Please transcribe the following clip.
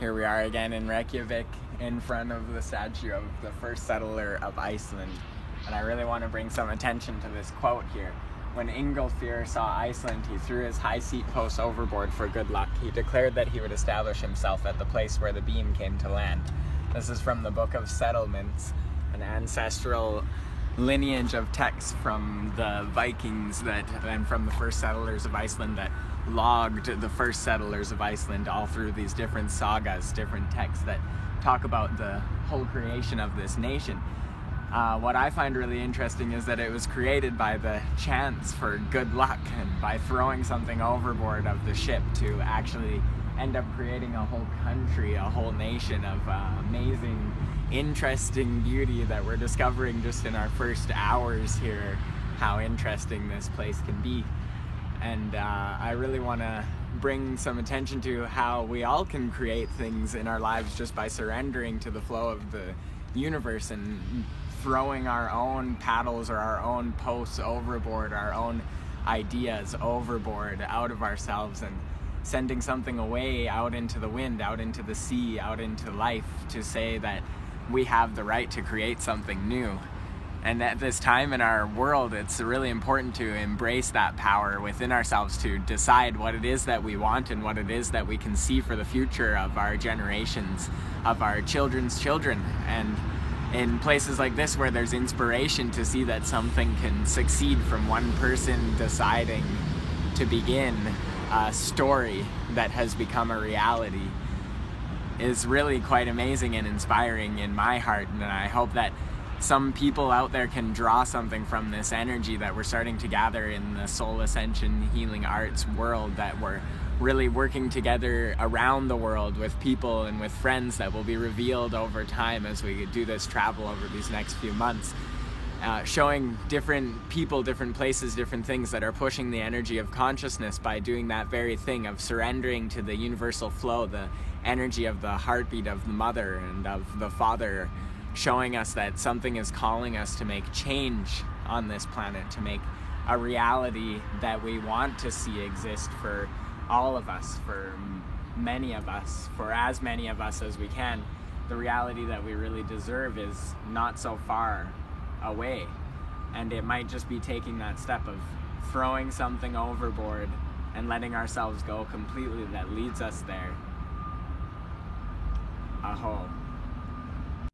Here we are again in Reykjavik in front of the statue of the first settler of Iceland. And I really want to bring some attention to this quote here. When Ingolfur saw Iceland, he threw his high seat post overboard for good luck. He declared that he would establish himself at the place where the beam came to land. This is from the Book of Settlements, an ancestral lineage of texts from the Vikings and from the first settlers of Iceland that logged the first settlers of Iceland all through these different sagas, different texts that talk about the whole creation of this nation. What I find really interesting is that it was created by the chance for good luck and by throwing something overboard of the ship to actually end up creating a whole country, a whole nation of amazing, interesting beauty that we're discovering just in our first hours here, how interesting this place can be. And I really want to bring some attention to how we all can create things in our lives just by surrendering to the flow of the universe and throwing our own paddles or our own posts overboard, our own ideas overboard, out of ourselves, and sending something away out into the wind, out into the sea, out into life, to say that we have the right to create something new. And at this time in our world, it's really important to embrace that power within ourselves to decide what it is that we want and what it is that we can see for the future of our generations, of our children's children. And in places like this where there's inspiration to see that something can succeed from one person deciding to begin a story that has become a reality is really quite amazing and inspiring in my heart. And I hope that some people out there can draw something from this energy that we're starting to gather in the soul ascension healing arts world, that we're really working together around the world with people and with friends that will be revealed over time as we do this travel over these next few months, showing different people, different places, different things that are pushing the energy of consciousness by doing that very thing of surrendering to the universal flow, the energy of the heartbeat of the mother and of the father, showing us that something is calling us to make change on this planet, to make a reality that we want to see exist for all of us, for many of us, for as many of us as we can. The reality that we really deserve is not so far away, and it might just be taking that step of throwing something overboard and letting ourselves go completely that leads us there. Aho.